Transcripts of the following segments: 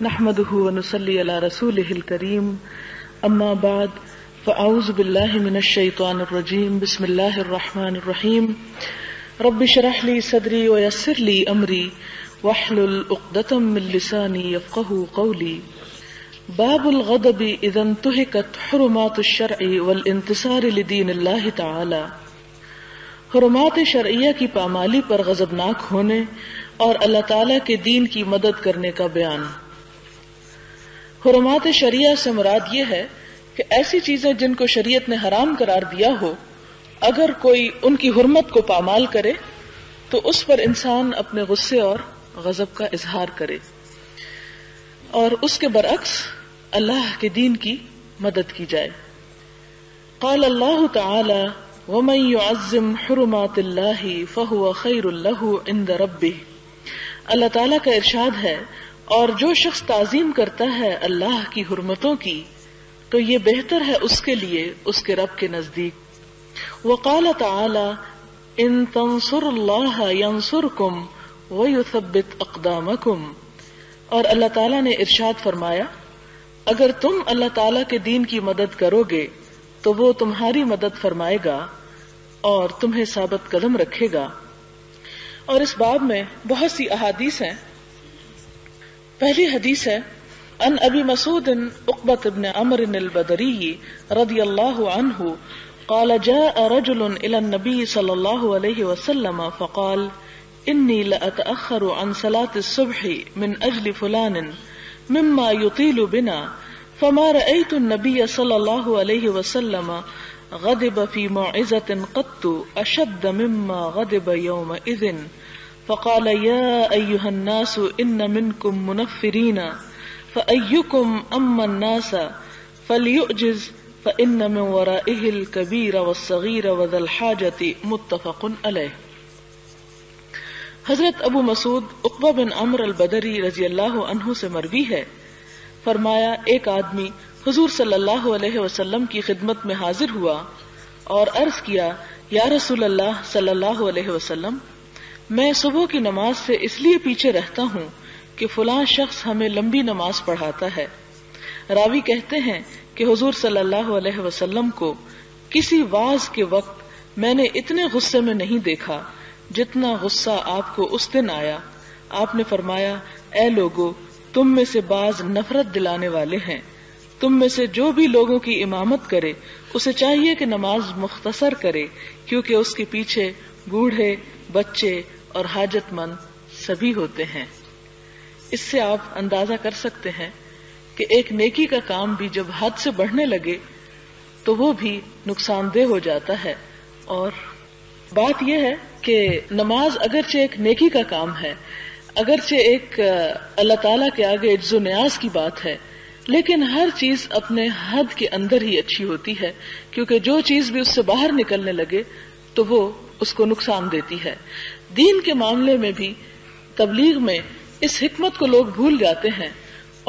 نحمده ونصلي على رسوله الكريم اما بعد فاعوذ بالله من الشيطان الرجيم بسم الله الرحمن الرحيم رب اشرح لي صدري ويسر لي امري واحلل عقدة من لساني يفقهوا قولي باب الغضب اذا انتهكت حرمات الشرع والانتصار لدين الله تعالى. حرمات شرعیہ کی پامالی پر غضبناک ہونے اور اللہ تعالیٰ کے دین کی مدد کرنے کا بیان. حرمات شریعہ سے مراد یہ ہے کہ ایسی چیزیں جن کو شریعت نے حرام قرار دیا ہو، اگر کوئی ان کی حرمت کو پامال کرے تو اس پر انسان اپنے غصے اور غضب کا اظہار کرے، اور اس کے برعکس اللہ کے دین کی مدد کی جائے. قال اللہ تعالی وَمَن يُعَظِّمْ حُرُمَاتِ اللَّهِ فَهُوَ خَيْرٌ لَهُ عِندَ رَبِّهِ. اللہ تعالیٰ کا ارشاد ہے، اور جو شخص تعظیم کرتا ہے اللہ کی حرمتوں کی تو یہ بہتر ہے اس کے لیے اس کے رب کے نزدیک. وقال تعالی ان تنصروا اللہ ینصرکم ویثبت اقدامکم. اور اللہ تعالیٰ نے ارشاد فرمایا، اگر تم اللہ تعالیٰ کے دین کی مدد کرو گے تو وہ تمہاری مدد فرمائے گا اور تمہیں ثابت قدم رکھے گا. اور اس باب میں بہت سی احادیث ہیں. پہلی حدیث ہے ان ابی مسعود عقبۃ بن عمرو البدری رضی اللہ عنہ قال جاء رجل الى النبي صلی اللہ علیہ وسلم فقال انی لأتأخر عن صلاة الصبح من اجل فلان مما يطيل بنا فما رأيت النبي صلی اللہ علیہ وسلم غضب في موعظة قط اشد مما غضب يومئذ فقال يا أيها الناس إن منكم منفرين فأيكم أما الناس فليؤجز فإن من ورائه الكبير والصغير وذا الحاجة متفق عليه. حضرت ابو مسعود عقبہ بن عمرو البدری رضی اللہ عنہ سے مروی ہے، فرمایا ایک آدمی حضور صلی اللہ علیہ وسلم کی خدمت میں حاضر ہوا اور عرض کیا، یا رسول اللہ صلی اللہ علیہ وسلم، میں صبح کی نماز سے اس لیے پیچھے رہتا ہوں کہ فلاں شخص ہمیں لمبی نماز پڑھاتا ہے. راوی کہتے ہیں کہ حضور صلی اللہ علیہ وسلم کو کسی واعظ کے وقت میں نے اتنے غصے میں نہیں دیکھا جتنا غصہ آپ کو اس دن آیا. آپ نے فرمایا، اے لوگو، تم میں سے بعض نفرت دلانے والے ہیں. تم میں سے جو بھی لوگوں کی امامت کرے اسے چاہیے کہ نماز مختصر کرے، کیونکہ اس کے پیچھے بوڑھے، بچے اور حاجت مند سبھی ہوتے ہیں. اس سے آپ اندازہ کر سکتے ہیں کہ ایک نیکی کا کام بھی جب حد سے بڑھنے لگے تو وہ بھی نقصان دہ ہو جاتا ہے. اور بات یہ ہے کہ نماز اگرچہ ایک نیکی کا کام ہے، اگرچہ ایک اللہ تعالیٰ کے آگے عجز و نیاز کی بات ہے، لیکن ہر چیز اپنے حد کے اندر ہی اچھی ہوتی ہے، کیونکہ جو چیز بھی اس سے باہر نکلنے لگے تو وہ اس کو نقصان دیتی ہے. دین کے معاملے میں بھی تبلیغ میں اس حکمت کو لوگ بھول جاتے ہیں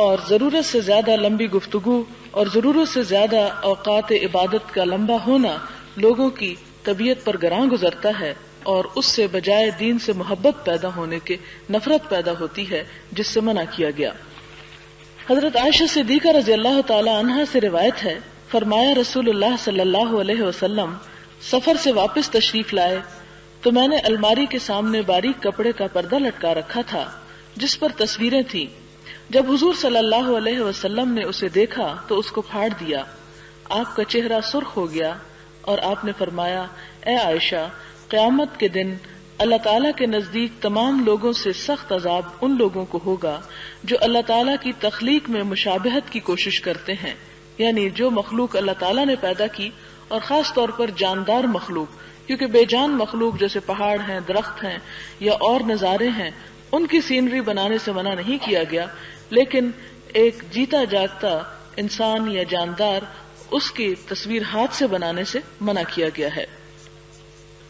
اور ضرورت سے زیادہ لمبی گفتگو اور ضرورت سے زیادہ اوقات عبادت کا لمبا ہونا لوگوں کی طبیعت پر گراں گزرتا ہے، اور اس سے بجائے دین سے محبت پیدا ہونے کے نفرت پیدا ہوتی ہے، جس سے منع کیا گیا. حضرت عائشہ صدیقہ رضی اللہ تعالی عنہا سے روایت ہے، فرمایا رسول اللہ صلی اللہ علیہ وسلم سفر سے واپس تشریف لائے تو میں نے الماری کے سامنے باریک کپڑے کا پردہ لٹکا رکھا تھا جس پر تصویریں تھیں. جب حضور صلی اللہ علیہ وسلم نے اسے دیکھا تو اس کو پھاڑ دیا. آپ کا چہرہ سرخ ہو گیا اور آپ نے فرمایا، اے عائشہ، قیامت کے دن اللہ تعالیٰ کے نزدیک تمام لوگوں سے سخت عذاب ان لوگوں کو ہوگا جو اللہ تعالیٰ کی تخلیق میں مشابہت کی کوشش کرتے ہیں، یعنی جو مخلوق اللہ تعالیٰ نے پیدا کی، اور خاص طور پر جاندار مخلوق، کیونکہ بے جان مخلوق جیسے پہاڑ ہیں، درخت ہیں یا اور نظارے ہیں، ان کی سینری بنانے سے منع نہیں کیا گیا، لیکن ایک جیتا جاگتا انسان یا جاندار، اس کی تصویر ہاتھ سے بنانے سے منع کیا گیا ہے.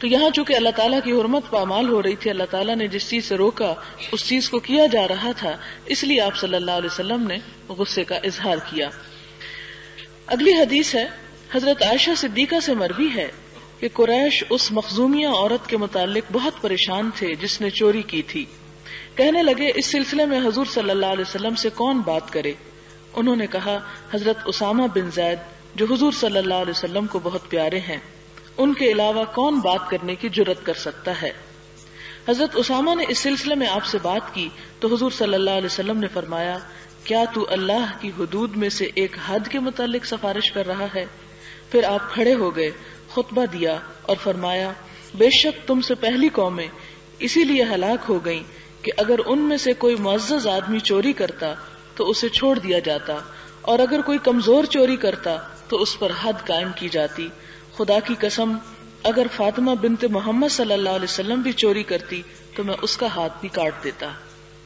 تو یہاں چونکہ اللہ تعالیٰ کی حرمت پامال ہو رہی تھی، اللہ تعالیٰ نے جس چیز سے روکا اس چیز کو کیا جا رہا تھا، اس لیے آپ صلی اللہ علیہ وسلم نے غصے کا اظہار کیا. اگلی حدیث ہے حضرت عائشہ صدیقہ سے مروی ہے کہ قریش اس مخزومیہ عورت کے متعلق بہت پریشان تھے جس نے چوری کی تھی. کہنے لگے اس سلسلے میں حضور صلی اللہ علیہ وسلم سے کون بات کرے؟ انہوں نے کہا حضرت اسامہ بن زید جو حضور صلی اللہ علیہ وسلم کو بہت پیارے ہیں، ان کے علاوہ کون بات کرنے کی جرت کر سکتا ہے؟ حضرت اسامہ نے اس سلسلے میں آپ سے بات کی تو حضور صلی اللہ علیہ وسلم نے فرمایا کیا تو اللہ کی حدود میں سے ایک حد کے متعلق سفارش کر رہا ہے؟ پھر آپ کھڑے ہو گئے، خطبہ دیا اور فرمایا بے شک تم سے پہلی قومیں اسی لیے ہلاک ہو گئیں کہ اگر ان میں سے کوئی معزز آدمی چوری کرتا تو اسے چھوڑ دیا جاتا، اور اگر کوئی کمزور چوری کرتا تو اس پر حد قائم کی جاتی۔ خدا کی قسم اگر فاطمہ بنت محمد صلی اللہ علیہ وسلم بھی چوری کرتی تو میں اس کا ہاتھ بھی کاٹ دیتا،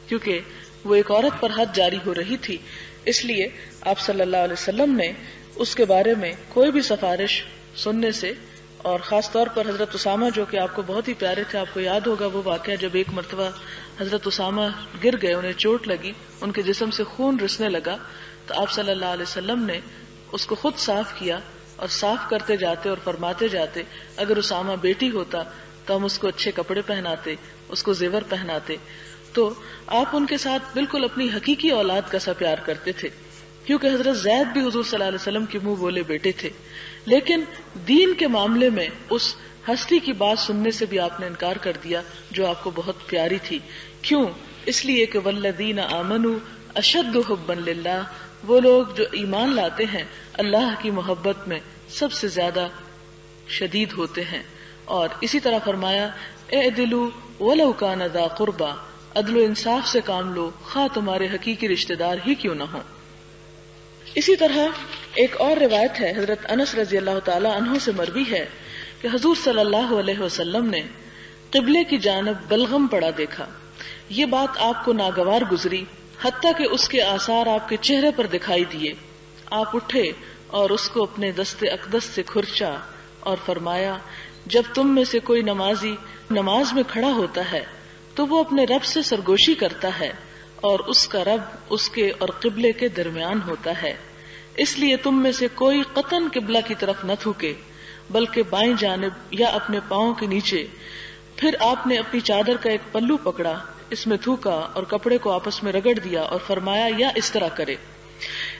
کیونکہ وہ ایک عورت پر حد جاری ہو رہی تھی، اس لیے آپ صلی اللہ علیہ وسلم نے اس کے بارے میں کوئی بھی سفارش سننے سے، اور خاص طور پر حضرت اسامہ جو کہ آپ کو بہت ہی پیارے تھے، آپ کو یاد ہوگا وہ واقعہ جب ایک مرتبہ حضرت اسامہ گر گئے، انہیں چوٹ لگی، ان کے جسم سے خون رسنے لگا، تو آپ صلی اللہ علیہ وسلم نے اس کو خود صاف کیا اور صاف کرتے جاتے اور فرماتے جاتے اگر اسامہ بیٹی ہوتا تو ہم اس کو اچھے کپڑے پہناتے، اس کو زیور پہناتے۔ تو آپ ان کے ساتھ بالکل اپنی حقیقی اولاد کا سا پیار کرتے تھے، کیونکہ حضرت زید بھی حضور صلی اللہ علیہ وسلم کے منہ بولے بیٹے تھے، لیکن دین کے معاملے میں اس ہستی کی بات سننے سے بھی آپ نے انکار کر دیا جو آپ کو بہت پیاری تھی۔ کیوں؟ اس لیے کہ والذین آمنوا اشد حبا للہ، وہ لوگ جو ایمان لاتے ہیں اللہ کی محبت میں سب سے زیادہ شدید ہوتے ہیں۔ اور اسی طرح فرمایا اعدلوا ولو کان ذا قربا، عدل و انصاف سے کام لو خواہ تمہارے حقیقی رشتہ دار ہی کیوں نہ ہو۔ اسی طرح ایک اور روایت ہے، حضرت انس رضی اللہ تعالی عنہ سے مروی ہے کہ حضور صلی اللہ علیہ وسلم نے قبلے کی جانب بلغم پڑا دیکھا، یہ بات آپ کو ناگوار گزری حتیٰ کہ اس کے آثار آپ کے چہرے پر دکھائی دیے۔ آپ اٹھے اور اس کو اپنے دست اقدس سے کھرچا اور فرمایا جب تم میں سے کوئی نمازی نماز میں کھڑا ہوتا ہے تو وہ اپنے رب سے سرگوشی کرتا ہے اور اس کا رب اس کے اور قبلے کے درمیان ہوتا ہے، اس لیے تم میں سے کوئی قطعاً قبلہ کی طرف نہ تھوکے بلکہ بائیں جانب یا اپنے پاؤں کے نیچے۔ پھر آپ نے اپنی چادر کا ایک پلو پکڑا، اس میں تھوکا اور کپڑے کو آپس میں رگڑ دیا اور فرمایا یا اس طرح کرے۔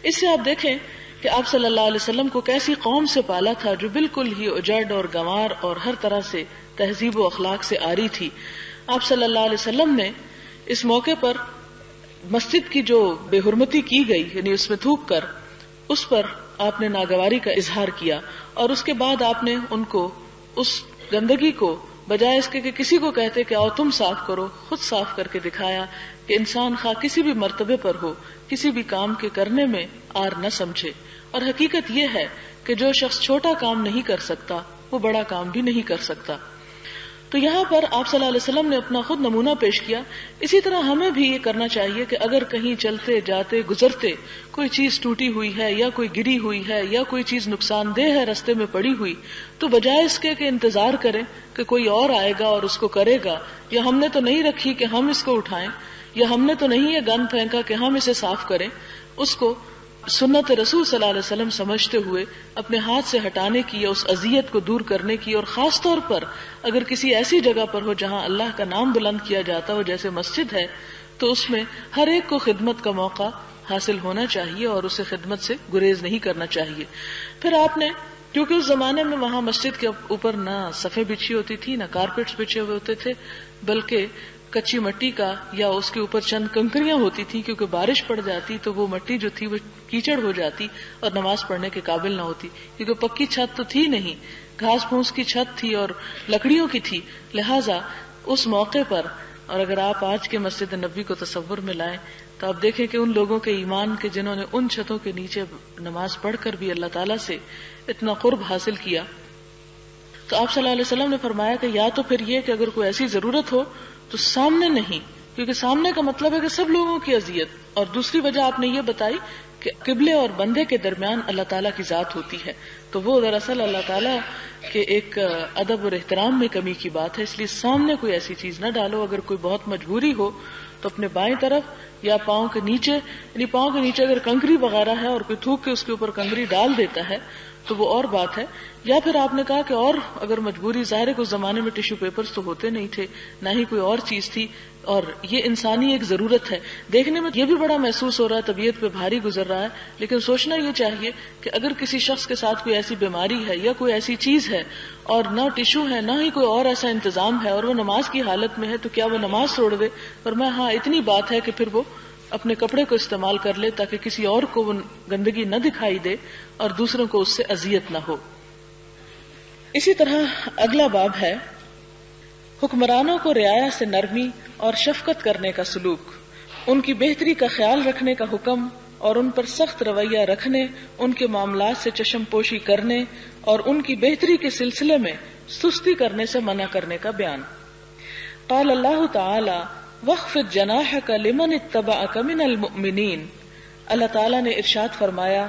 اس سے آپ دیکھیں کہ آپ صلی اللہ علیہ وسلم کو کیسی قوم سے پالا تھا جو بالکل ہی اجڑ اور گنوار اور ہر طرح سے تہذیب و اخلاق سے آری تھی۔ آپ صلی اللہ علیہ وسلم نے اس موقع پر مسجد کی جو بے حرمتی کی گئی، یعنی اس میں تھوک کر، اس پر آپ نے ناگواری کا اظہار کیا، اور اس کے بعد آپ نے ان کو اس گندگی کو بجائے اس کے کہ کسی کو کہتے کہ آؤ تم صاف کرو، خود صاف کر کے دکھایا کہ انسان خواہ کسی بھی مرتبے پر ہو کسی بھی کام کے کرنے میں آر نہ سمجھے، اور حقیقت یہ ہے کہ جو شخص چھوٹا کام نہیں کر سکتا وہ بڑا کام بھی نہیں کر سکتا۔ تو یہاں پر آپ صلی اللہ علیہ وسلم نے اپنا خود نمونہ پیش کیا۔ اسی طرح ہمیں بھی یہ کرنا چاہیے کہ اگر کہیں چلتے جاتے گزرتے کوئی چیز ٹوٹی ہوئی ہے یا کوئی گری ہوئی ہے یا کوئی چیز نقصان دہ ہے رستے میں پڑی ہوئی، تو بجائے اس کے کہ انتظار کریں کہ کوئی اور آئے گا اور اس کو کرے گا، یا ہم نے تو نہیں رکھی کہ ہم اس کو اٹھائیں، یا ہم نے تو نہیں یہ گند پھینکا کہ ہم اسے صاف کریں، اس کو سنت رسول صلی اللہ علیہ وسلم سمجھتے ہوئے اپنے ہاتھ سے ہٹانے کی یا اس اذیت کو دور کرنے کی، اور خاص طور پر اگر کسی ایسی جگہ پر ہو جہاں اللہ کا نام بلند کیا جاتا ہو جیسے مسجد ہے، تو اس میں ہر ایک کو خدمت کا موقع حاصل ہونا چاہیے اور اسے خدمت سے گریز نہیں کرنا چاہیے۔ پھر آپ نے، کیونکہ اس زمانے میں وہاں مسجد کے اوپر نہ صفیں بچھی ہوتی تھی، نہ کارپیٹس بچھے ہوئے ہوتے تھے، بلکہ کچی مٹی کا یا اس کے اوپر چند کنکریاں ہوتی تھی، کیونکہ بارش پڑ جاتی تو وہ مٹی جو تھی وہ کیچڑ ہو جاتی اور نماز پڑھنے کے قابل نہ ہوتی، کیونکہ پکی چھت تو تھی نہیں، گھاس پھوس کی چھت تھی اور لکڑیوں کی تھی۔ لہٰذا اس موقع پر، اور اگر آپ آج کے مسجد نبوی کو تصور میں لائیں تو آپ دیکھیں کہ ان لوگوں کے ایمان کے جنہوں نے ان چھتوں کے نیچے نماز پڑھ کر بھی اللہ تعالیٰ سے اتنا قرب حاصل کیا، تو آپ صلی اللہ علیہ وسلم نے فرمایا کہ یا تو پھر یہ کہ اگر کوئی ایسی ضرورت ہو تو سامنے نہیں، کیونکہ سامنے کا مطلب ہے کہ سب لوگوں کی اذیت، اور دوسری وجہ آپ نے یہ بتائی کہ قبلے اور بندے کے درمیان اللہ تعالیٰ کی ذات ہوتی ہے، تو وہ دراصل اللہ تعالیٰ کے ایک ادب اور احترام میں کمی کی بات ہے، اس لیے سامنے کوئی ایسی چیز نہ ڈالو۔ اگر کوئی بہت مجبوری ہو تو اپنے بائیں طرف یا پاؤں کے نیچے، یعنی پاؤں کے نیچے اگر کنکری وغیرہ ہے اور کوئی تھوک کے اس کے اوپر کنکری ڈال دیتا ہے تو وہ اور بات ہے. یا پھر آپ نے کہا کہ اور اگر مجبوری، ظاہر ہے کہ اس زمانے میں ٹیشو پیپرز تو ہوتے نہیں تھے، نہ ہی کوئی اور چیز تھی، اور یہ انسانی ایک ضرورت ہے. دیکھنے میں یہ بھی بڑا محسوس ہو رہا ہے، طبیعت پہ بھاری گزر رہا ہے، لیکن سوچنا یہ چاہیے کہ اگر کسی شخص کے ساتھ کوئی ایسی بیماری ہے یا کوئی ایسی چیز ہے اور نہ ٹیشو ہے نہ ہی کوئی اور ایسا انتظام ہے اور وہ نماز کی حالت میں ہے، تو کیا وہ نماز چھوڑ دے؟ اور میں ہاں اتنی بات ہے کہ پھر وہ اپنے کپڑے کو استعمال کر لے تاکہ کسی اور کو وہ گندگی نہ دکھائی دے اور دوسروں کو اس سے اذیت نہ ہو. اسی طرح اگلا باب ہے حکمرانوں کو رعایا سے نرمی اور شفقت کرنے کا سلوک، ان کی بہتری کا خیال رکھنے کا حکم اور ان پر سخت رویہ رکھنے، ان کے معاملات سے چشم پوشی کرنے اور ان کی بہتری کے سلسلے میں سستی کرنے سے منع کرنے کا بیان. قال اللہ تعالی وَاخْفِضْ جَنَاحَكَ لِمَنِ اتَّبَعَكَ مِنَ الْمُؤْمِنِينَ. اللہ تعالیٰ نے ارشاد فرمایا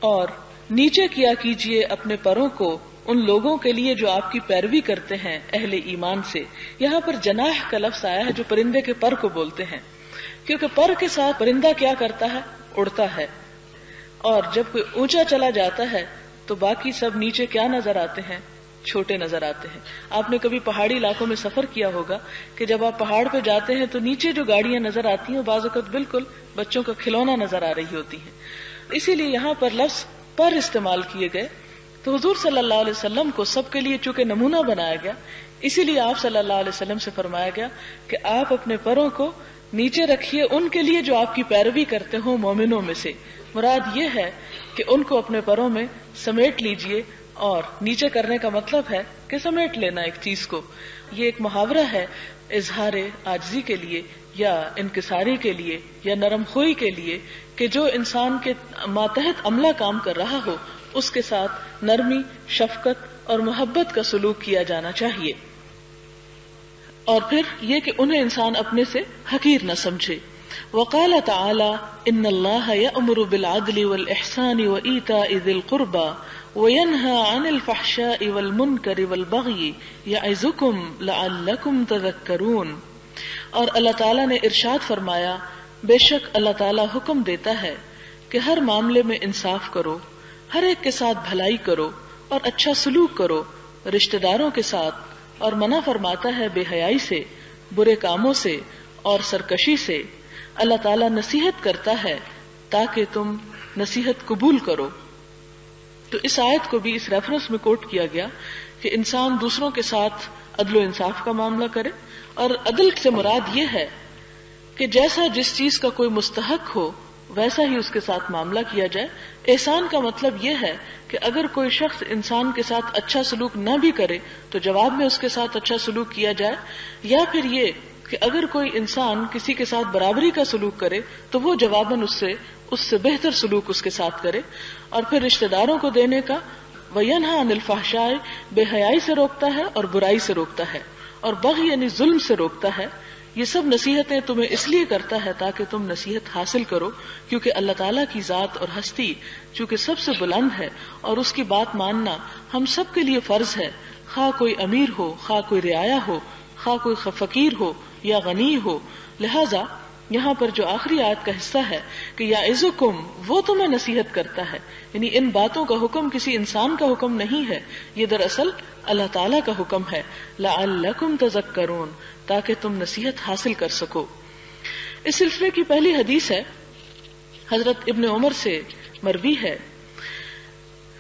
اور نیچے کیا کیجئے اپنے پروں کو ان لوگوں کے لیے جو آپ کی پیروی کرتے ہیں اہل ایمان سے. یہاں پر جناح کا لفظ آیا ہے جو پرندے کے پر کو بولتے ہیں، کیونکہ پر کے ساتھ پرندہ کیا کرتا ہے؟ اڑتا ہے، اور جب کوئی اونچا چلا جاتا ہے تو باقی سب نیچے کیا نظر آتے ہیں؟ چھوٹے نظر آتے ہیں. آپ نے کبھی پہاڑی علاقوں میں سفر کیا ہوگا کہ جب آپ پہاڑ پہ جاتے ہیں تو نیچے جو گاڑیاں نظر آتی ہیں بعض اوقات بالکل بچوں کا کھلونا نظر آ رہی ہوتی ہیں. اسی لیے یہاں پر لفظ پر استعمال کیے گئے. تو حضور صلی اللہ علیہ وسلم کو سب کے لیے چونکہ نمونہ بنایا گیا، اسی لیے آپ صلی اللہ علیہ وسلم سے فرمایا گیا کہ آپ اپنے پروں کو نیچے رکھیے ان کے لیے جو آپ کی پیروی کرتے ہوں مومنوں میں سے. مراد یہ ہے کہ ان کو اپنے پروں میں سمیٹ لیجئے، اور نیچے کرنے کا مطلب ہے کہ سمیٹ لینا ایک چیز کو. یہ ایک محاورہ ہے اظہار عاجزی کے لیے یا انکساری کے لیے یا نرم خوئی کے لیے کہ جو انسان کے ماتحت عملہ کام کر رہا ہو اس کے ساتھ نرمی، شفقت اور محبت کا سلوک کیا جانا چاہیے، اور پھر یہ کہ انہیں انسان اپنے سے حقیر نہ سمجھے. وقال تعالی ان اللہ یأمر بالعدل والإحسان وإیتاء ذی القربى وینہى عن الفحشاء والمنکر والبغی یعظکم لعلکم تذکرون. اور اللہ تعالیٰ نے ارشاد فرمایا بے شک اللہ تعالیٰ حکم دیتا ہے کہ ہر معاملے میں انصاف کرو، ہر ایک کے ساتھ بھلائی کرو اور اچھا سلوک کرو رشتہ داروں کے ساتھ، اور منع فرماتا ہے بے حیائی سے، برے کاموں سے اور سرکشی سے. اللہ تعالیٰ نصیحت کرتا ہے تاکہ تم نصیحت قبول کرو. تو اس آیت کو بھی اس ریفرنس میں کوٹ کیا گیا کہ انسان دوسروں کے ساتھ عدل و انصاف کا معاملہ کرے، اور عدل سے مراد یہ ہے کہ جیسا جس چیز کا کوئی مستحق ہو ویسا ہی اس کے ساتھ معاملہ کیا جائے. احسان کا مطلب یہ ہے کہ اگر کوئی شخص انسان کے ساتھ اچھا سلوک نہ بھی کرے تو جواب میں اس کے ساتھ اچھا سلوک کیا جائے، یا پھر یہ کہ اگر کوئی انسان کسی کے ساتھ برابری کا سلوک کرے تو وہ جواباً اس سے بہتر سلوک اس کے ساتھ کرے. اور پھر رشتہ داروں کو دینے کا وَيَنْهَى عَنِ الْفَحْشَاءِ بے حیائی سے روکتا ہے اور برائی سے روکتا ہے، اور بغی یعنی ظلم سے روکتا ہے. یہ سب نصیحتیں تمہیں اس لیے کرتا ہے تاکہ تم نصیحت حاصل کرو، کیونکہ اللہ تعالیٰ کی ذات اور ہستی چونکہ سب سے بلند ہے اور اس کی بات ماننا ہم سب کے لیے فرض ہے، خواہ کوئی امیر ہو، خواہ کوئی رعایا ہو، خواہ کوئی فقیر ہو یا غنی ہو. لہذا یہاں پر جو آخری آیت کا حصہ ہے کہ یعظکم، وہ تمہیں نصیحت کرتا ہے، یعنی ان باتوں کا حکم کسی انسان کا حکم نہیں ہے، یہ دراصل اللہ تعالیٰ کا حکم ہے. لعلکم تذکرون، تاکہ تم نصیحت حاصل کر سکو. اس سلسلے کی پہلی حدیث ہے حضرت ابن عمر سے مروی ہے،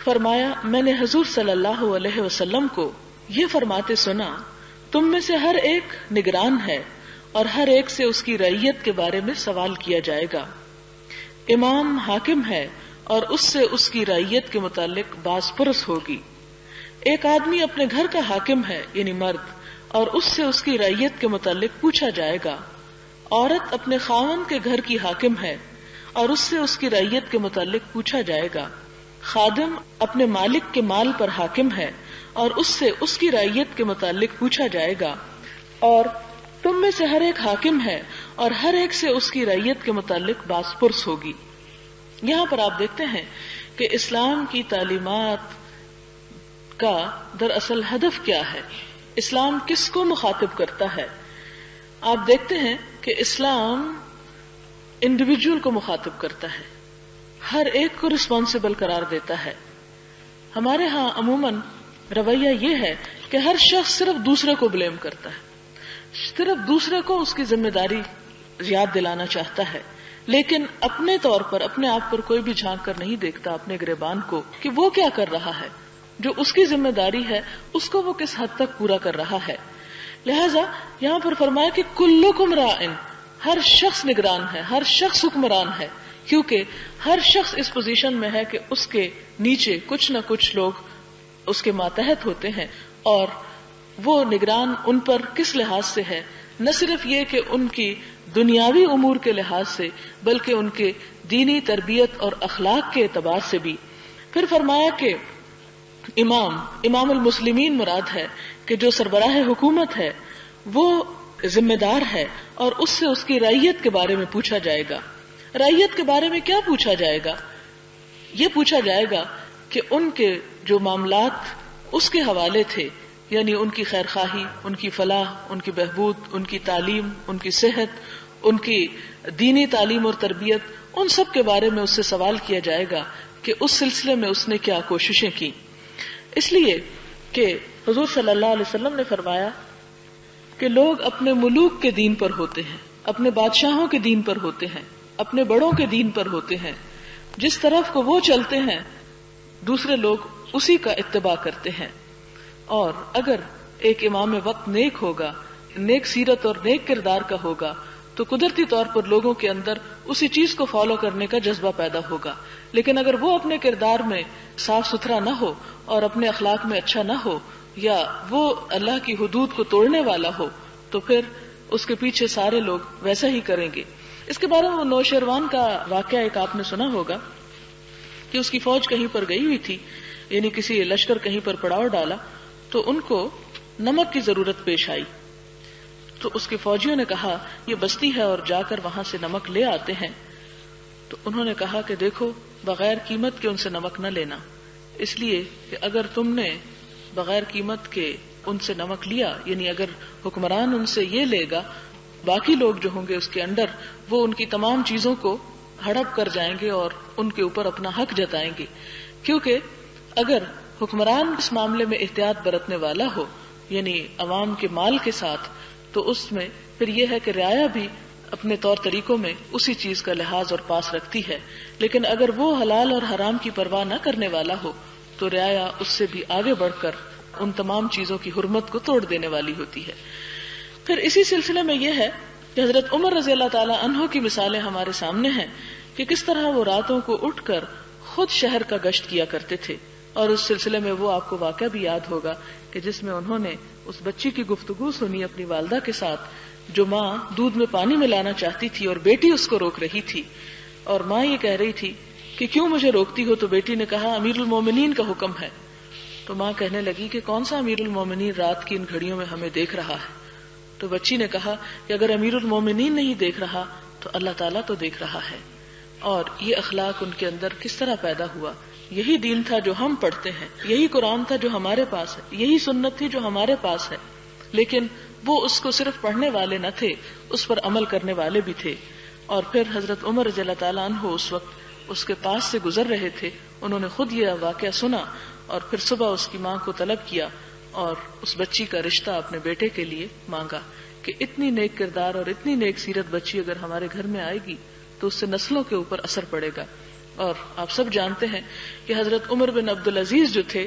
فرمایا میں نے حضور صلی اللہ علیہ وسلم کو یہ فرماتے سنا تم میں سے ہر ایک نگران ہے اور ہر ایک سے اس کی رعیت کے بارے میں سوال کیا جائے گا. امام حاکم ہے اور اس سے اس کی رعیت کے متعلق باز پرس ہوگی. ایک آدمی اپنے گھر کا حاکم ہے یعنی مرد، اور اس سے اس کی رعیت کے متعلق پوچھا جائے گا. عورت اپنے خاوند کے گھر کی حاکم ہے اور اس سے اس کی رعیت کے متعلق پوچھا جائے گا. خادم اپنے مالک کے مال پر حاکم ہے اور اس سے اس کی رعیت کے متعلق پوچھا جائے گا. اور تم میں سے ہر ایک حاکم ہے اور ہر ایک سے اس کی رعیت کے متعلق باز پرس ہوگی. یہاں پر آپ دیکھتے ہیں کہ اسلام کی تعلیمات کا دراصل ہدف کیا ہے، اسلام کس کو مخاطب کرتا ہے. آپ دیکھتے ہیں کہ اسلام انڈیویجول کو مخاطب کرتا ہے، ہر ایک کو رسپانسبل قرار دیتا ہے. ہمارے ہاں عموماً رویہ یہ ہے کہ ہر شخص صرف دوسرے کو بلیم کرتا ہے، صرف دوسرے کو اس کی ذمہ داری یاد دلانا چاہتا ہے، لیکن اپنے طور پر اپنے آپ پر کوئی بھی جھانک کر نہیں دیکھتا اپنے گریبان کو کہ وہ کیا کر رہا ہے، جو اس کی ذمہ داری ہے اس کو وہ کس حد تک پورا کر رہا ہے. لہذا یہاں پر فرمایا کہ کلکم راعٍ، ہر شخص نگران ہے، ہر شخص حکمران ہے، کیونکہ ہر شخص اس پوزیشن میں ہے کہ اس کے نیچے کچھ نہ کچھ لوگ اس کے ماتحت ہوتے ہیں، اور وہ نگران ان پر کس لحاظ سے ہے، نہ صرف یہ کہ ان کی دنیاوی امور کے لحاظ سے بلکہ ان کے دینی تربیت اور اخلاق کے اعتبار سے بھی. پھر فرمایا کہ امام المسلمین مراد ہے کہ جو سربراہ حکومت ہے وہ ذمہ دار ہے، اور اس سے اس کی رعیت کے بارے میں پوچھا جائے گا. رعیت کے بارے میں کیا پوچھا جائے گا؟ یہ پوچھا جائے گا کہ ان کے جو معاملات اس کے حوالے تھے، یعنی ان کی خیر خواہی، ان کی فلاح، ان کی بہبود، ان کی تعلیم، ان کی صحت، ان کی دینی تعلیم اور تربیت، ان سب کے بارے میں اس سے سوال کیا جائے گا کہ اس سلسلے میں اس نے کیا کوششیں کی. اس لیے کہ حضور صلی اللہ علیہ وسلم نے فرمایا کہ لوگ اپنے ملوک کے دین پر ہوتے ہیں، اپنے بادشاہوں کے دین پر ہوتے ہیں، اپنے بڑوں کے دین پر ہوتے ہیں. جس طرف کو وہ چلتے ہیں دوسرے لوگ اسی کا اتباع کرتے ہیں. اور اگر ایک امام وقت نیک ہوگا، نیک سیرت اور نیک کردار کا ہوگا، تو قدرتی طور پر لوگوں کے اندر اسی چیز کو فالو کرنے کا جذبہ پیدا ہوگا. لیکن اگر وہ اپنے کردار میں صاف ستھرا نہ ہو اور اپنے اخلاق میں اچھا نہ ہو، یا وہ اللہ کی حدود کو توڑنے والا ہو، تو پھر اس کے پیچھے سارے لوگ ویسا ہی کریں گے. اس کے بارے میں نوشیروان کا واقعہ ایک آپ نے سنا ہوگا کہ اس کی فوج کہیں پر گئی ہوئی تھی، یعنی کسی لشکر کہیں پر پڑاؤ ڈالا، تو ان کو نمک کی ضرورت پیش آئی. تو اس کے فوجیوں نے کہا یہ بستی ہے اور جا کر وہاں سے نمک لے آتے ہیں. تو انہوں نے کہا کہ دیکھو بغیر قیمت کے ان سے نمک نہ لینا، اس لیے کہ اگر تم نے بغیر قیمت کے ان سے نمک لیا، یعنی اگر حکمران ان سے یہ لے گا، باقی لوگ جو ہوں گے اس کے انڈر وہ ان کی تمام چیزوں کو ہڑپ کر جائیں گے اور ان کے اوپر اپنا حق جتائیں گے. کیونکہ اگر حکمران اس معاملے میں احتیاط برتنے والا ہو، یعنی عوام کے مال کے ساتھ، تو اس میں پھر یہ ہے کہ رعایا بھی اپنے طور طریقوں میں اسی چیز کا لحاظ اور پاس رکھتی ہے. لیکن اگر وہ حلال اور حرام کی پرواہ نہ کرنے والا ہو تو رعایا اس سے بھی آگے بڑھ کر ان تمام چیزوں کی حرمت کو توڑ دینے والی ہوتی ہے. پھر اسی سلسلے میں یہ ہے کہ حضرت عمر رضی اللہ تعالی عنہ کی مثالیں ہمارے سامنے ہیں کہ کس طرح وہ راتوں کو اٹھ کر خود شہر کا گشت کیا کرتے تھے. اور اس سلسلے میں وہ آپ کو واقعہ بھی یاد ہوگا کہ جس میں انہوں نے اس بچی کی گفتگو سنی اپنی والدہ کے ساتھ، جو ماں دودھ میں پانی ملانا چاہتی تھی اور بیٹی اس کو روک رہی تھی، اور ماں یہ کہہ رہی تھی کہ کیوں مجھے روکتی ہو؟ تو بیٹی نے کہا امیر المومنین کا حکم ہے. تو ماں کہنے لگی کہ کون سا امیر المومنین رات کی ان گھڑیوں میں ہمیں دیکھ رہا ہے؟ تو بچی نے کہا کہ اگر امیر المومنین نہیں دیکھ رہا تو اللہ تعالیٰ تو دیکھ رہا ہے. اور یہ اخلاق ان کے اندر کس طرح پیدا ہوا؟ یہی دین تھا جو ہم پڑھتے ہیں، یہی قرآن تھا جو ہمارے پاس ہے، یہی سنت تھی جو ہمارے پاس ہے، لیکن وہ اس کو صرف پڑھنے والے نہ تھے، اس پر عمل کرنے والے بھی تھے. اور پھر حضرت عمر رضی اللہ تعالیٰ عنہ اس وقت اس کے پاس سے گزر رہے تھے، انہوں نے خود یہ واقعہ سنا اور پھر صبح اس کی ماں کو طلب کیا اور اس بچی کا رشتہ اپنے بیٹے کے لیے مانگا کہ اتنی نیک کردار اور اتنی نیک سیرت بچی اگر ہمارے گھر میں آئے گی تو اس سے نسلوں کے اوپر اثر پڑے گا. اور آپ سب جانتے ہیں کہ حضرت عمر بن عبدالعزیز جو تھے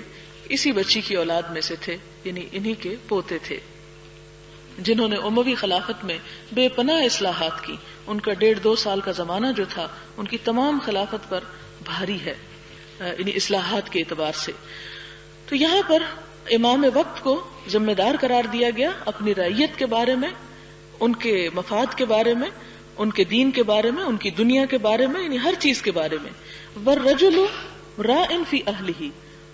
اسی بچی کی اولاد میں سے تھے، یعنی انہی کے پوتے تھے، جنہوں نے اموی خلافت میں بے پناہ اصلاحات کی. ان کا 1.5-2 سال کا زمانہ جو تھا ان کی تمام خلافت پر بھاری ہے، یعنی اصلاحات کے اعتبار سے. تو یہاں پر امام وقت کو ذمہ دار قرار دیا گیا اپنی رعیت کے بارے میں، ان کے مفاد کے بارے میں، ان کے دین کے بارے میں، ان کی دنیا کے بارے میں، یعنی ہر چیز کے بارے میں. والرجل راع فی اہلہ،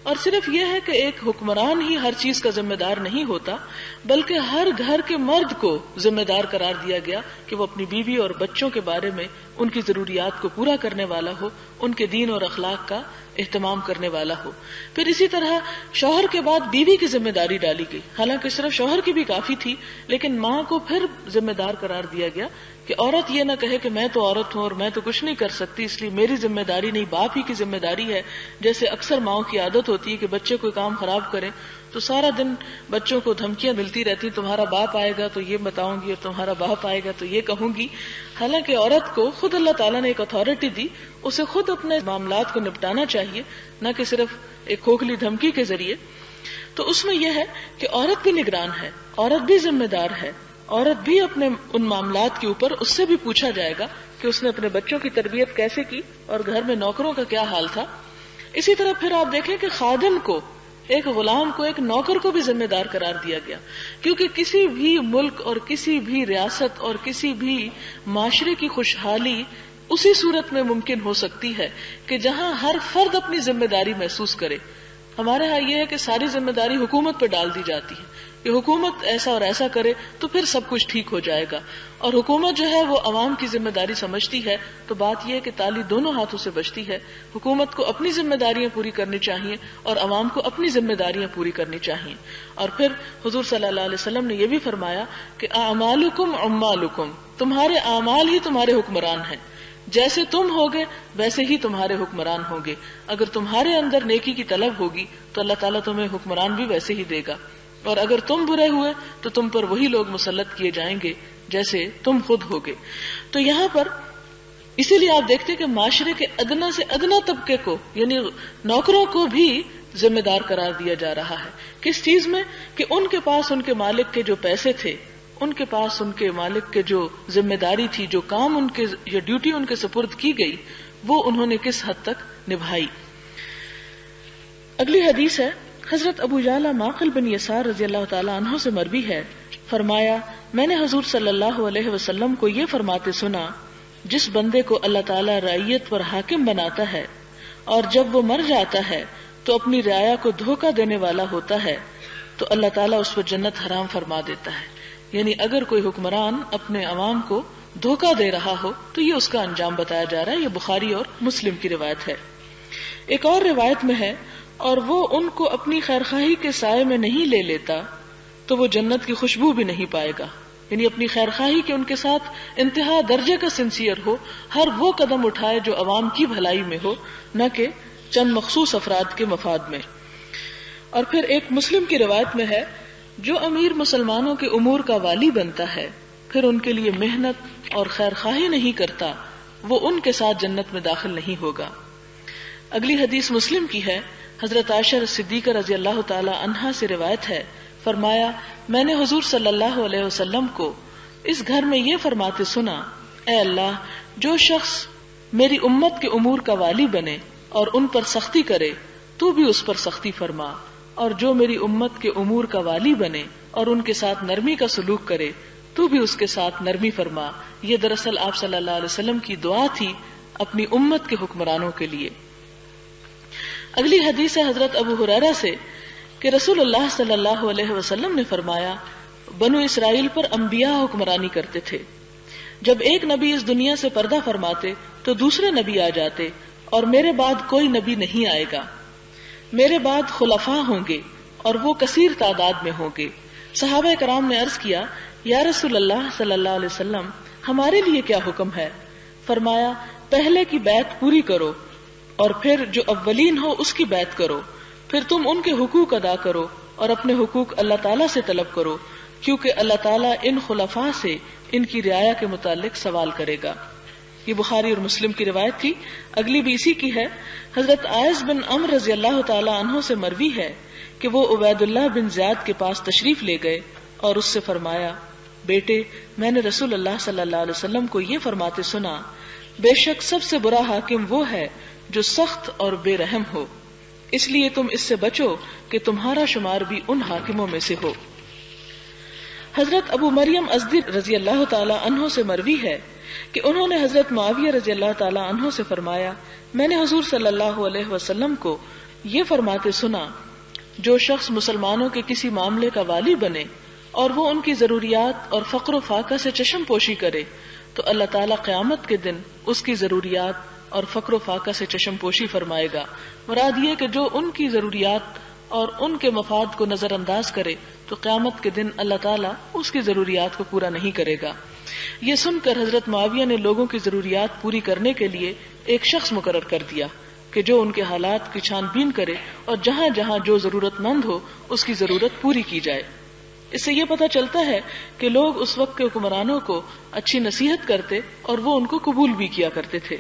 اور صرف یہ ہے کہ ایک حکمران ہی ہر چیز کا ذمہ دار نہیں ہوتا، بلکہ ہر گھر کے مرد کو ذمہ دار قرار دیا گیا کہ وہ اپنی بیوی اور بچوں کے بارے میں ان کی ضروریات کو پورا کرنے والا ہو، ان کے دین اور اخلاق کا اہتمام کرنے والا ہو. پھر اسی طرح شوہر کے بعد بیوی کی ذمہ داری ڈالی گئی، حالانکہ صرف شوہر کی بھی کافی تھی، لیکن ماں کو پھر ذمہ دار قرار دیا گیا کہ عورت یہ نہ کہے کہ میں تو عورت ہوں اور میں تو کچھ نہیں کر سکتی، اس لیے میری ذمہ داری نہیں، باپ ہی کی ذمہ داری ہے. جیسے اکثر ماؤں کی عادت ہوتی ہے کہ بچے کوئی کام خراب کریں تو سارا دن بچوں کو دھمکیاں ملتی رہتی، تمہارا باپ آئے گا تو یہ بتاؤں گی اور تمہارا باپ آئے گا تو یہ کہوں گی. حالانکہ عورت کو خود اللہ تعالیٰ نے ایک اتھارٹی دی، اسے خود اپنے معاملات کو نپٹانا چاہیے، نہ کہ صرف ایک کھوکھلی دھمکی کے ذریعے. تو اس میں یہ ہے کہ عورت بھی نگران ہے، عورت بھی ذمہ دار ہے، عورت بھی اپنے ان معاملات کے اوپر اس سے بھی پوچھا جائے گا کہ اس نے اپنے بچوں کی تربیت کیسے کی اور گھر میں نوکروں کا کیا حال تھا. اسی طرح پھر آپ دیکھیں کہ خادم کو، ایک غلام کو، ایک نوکر کو بھی ذمہ دار قرار دیا گیا، کیونکہ کسی بھی ملک اور کسی بھی ریاست اور کسی بھی معاشرے کی خوشحالی اسی صورت میں ممکن ہو سکتی ہے کہ جہاں ہر فرد اپنی ذمہ داری محسوس کرے. ہمارے ہاں یہ ہے کہ ساری ذمہ داری حکومت پہ ڈال دی جاتی ہے کہ حکومت ایسا اور ایسا کرے تو پھر سب کچھ ٹھیک ہو جائے گا، اور حکومت جو ہے وہ عوام کی ذمہ داری سمجھتی ہے. تو بات یہ ہے کہ تالی دونوں ہاتھوں سے بجتی ہے، حکومت کو اپنی ذمہ داریاں پوری کرنی چاہیے اور عوام کو اپنی ذمہ داریاں پوری کرنی چاہیے. اور پھر حضور صلی اللہ علیہ وسلم نے یہ بھی فرمایا کہ اعمالکم عمالکم، تمہارے اعمال ہی تمہارے حکمران ہیں، جیسے تم ہوگے ویسے ہی تمہارے حکمران ہوں گے. اگر تمہارے اندر نیکی کی طلب ہوگی تو اللہ تعالیٰ تمہیں حکمران بھی ویسے ہی دے گا، اور اگر تم برے ہوئے تو تم پر وہی لوگ مسلط کیے جائیں گے جیسے تم خود ہوگے. تو یہاں پر اسی لیے آپ دیکھتے کہ معاشرے کے ادنا سے ادنا طبقے کو، یعنی نوکروں کو بھی ذمہ دار قرار دیا جا رہا ہے. کس چیز میں؟ کہ ان کے پاس ان کے مالک کے جو پیسے تھے، ان کے پاس ان کے مالک کے جو ذمہ داری تھی، جو کام ان کے یا ڈیوٹی ان کے سپرد کی گئی، وہ انہوں نے کس حد تک نبھائی. اگلی حدیث ہے حضرت ابو یعلا معقل بن یسار رضی اللہ تعالی عنہ سے مروی ہے، فرمایا میں نے حضور صلی اللہ علیہ وسلم کو یہ فرماتے سنا، جس بندے کو اللہ تعالی رعیت پر حاکم بناتا ہے اور جب وہ مر جاتا ہے تو اپنی رعایا کو دھوکہ دینے والا ہوتا ہے تو اللہ تعالیٰ اس پر جنت حرام فرما دیتا ہے. یعنی اگر کوئی حکمران اپنے عوام کو دھوکہ دے رہا ہو تو یہ اس کا انجام بتایا جا رہا ہے. یہ بخاری اور مسلم کی روایت ہے. ایک اور روایت میں ہے، اور وہ ان کو اپنی خیرخواہی کے سائے میں نہیں لے لیتا تو وہ جنت کی خوشبو بھی نہیں پائے گا. یعنی اپنی خیرخواہی کے ان کے ساتھ انتہا درجے کا سنسیئر ہو، ہر وہ قدم اٹھائے جو عوام کی بھلائی میں ہو، نہ کہ چند مخصوص افراد کے مفاد میں. اور پھر ایک مسلم کی روایت میں ہے، جو امیر مسلمانوں کے امور کا والی بنتا ہے پھر ان کے لیے محنت اور خیرخواہی نہیں کرتا، وہ ان کے ساتھ جنت میں داخل نہیں ہوگا. اگلی حدیث مسلم کی ہے، حضرت عائشہ صدیقہ رضی اللہ تعالی عنہا سے روایت ہے، فرمایا میں نے حضور صلی اللہ علیہ وسلم کو اس گھر میں یہ فرماتے سنا، اے اللہ، جو شخص میری امت کے امور کا والی بنے اور ان پر سختی کرے تو بھی اس پر سختی فرما، اور جو میری امت کے امور کا والی بنے اور ان کے ساتھ نرمی کا سلوک کرے تو بھی اس کے ساتھ نرمی فرما. یہ دراصل آپ صلی اللہ علیہ وسلم کی دعا تھی اپنی امت کے حکمرانوں کے لیے. اگلی حدیث ہے حضرت ابو ہریرہ سے کہ رسول اللہ صلی اللہ علیہ وسلم نے فرمایا، بنو اسرائیل پر انبیاء حکمرانی کرتے تھے. جب ایک نبی اس دنیا سے پردہ فرماتے تو دوسرے نبی آ جاتے، اور میرے بعد کوئی نبی نہیں آئے گا. میرے بعد خلفاء ہوں گے اور وہ کثیر تعداد میں ہوں گے. صحابہ کرام نے عرض کیا، یا رسول اللہ صلی اللہ علیہ وسلم، ہمارے لیے کیا حکم ہے؟ فرمایا، پہلے کی بیعت پوری کرو اور پھر جو اولین ہو اس کی بیعت کرو، پھر تم ان کے حقوق ادا کرو اور اپنے حقوق اللہ تعالیٰ سے طلب کرو، کیونکہ اللہ تعالیٰ ان خلفاء سے ان کی رعایا کے متعلق سوال کرے گا. یہ بخاری اور مسلم کی روایت تھی. اگلی بھی اسی کی ہے. حضرت عائض بن عمرو رضی اللہ تعالی عنہ سے مروی ہے کہ وہ عبید اللہ بن زیاد کے پاس تشریف لے گئے اور اس سے فرمایا، بیٹے، میں نے رسول اللہ صلی اللہ علیہ وسلم کو یہ فرماتے سنا، بے شک سب سے برا حاکم وہ ہے جو سخت اور بے رحم ہو، اس لیے تم اس سے بچو کہ تمہارا شمار بھی ان حاکموں میں سے ہو. حضرت ابو مریم ازدی رضی اللہ تعالی عنہ سے مروی ہے کہ انہوں نے حضرت معاویہ رضی اللہ تعالی عنہ سے فرمایا، میں نے حضور صلی اللہ علیہ وسلم کو یہ فرماتے سنا، جو شخص مسلمانوں کے کسی معاملے کا والی بنے اور وہ ان کی ضروریات اور فقر و فاقہ سے چشم پوشی کرے تو اللہ تعالیٰ قیامت کے دن اس کی ضروریات اور فقر و فاقہ سے چشم پوشی فرمائے گا. مراد یہ کہ جو ان کی ضروریات اور ان کے مفاد کو نظر انداز کرے تو قیامت کے دن اللہ تعالیٰ اس کی ضروریات کو پورا نہیں کرے گا۔ یہ سن کر حضرت معاویہ نے لوگوں کی ضروریات پوری کرنے کے لیے ایک شخص مقرر کر دیا کہ جو ان کے حالات کی چھان بین کرے اور جہاں جہاں جو ضرورت مند ہو اس کی ضرورت پوری کی جائے۔ اس سے یہ پتہ چلتا ہے کہ لوگ اس وقت کے حکمرانوں کو اچھی نصیحت کرتے اور وہ ان کو قبول بھی کیا کرتے تھے۔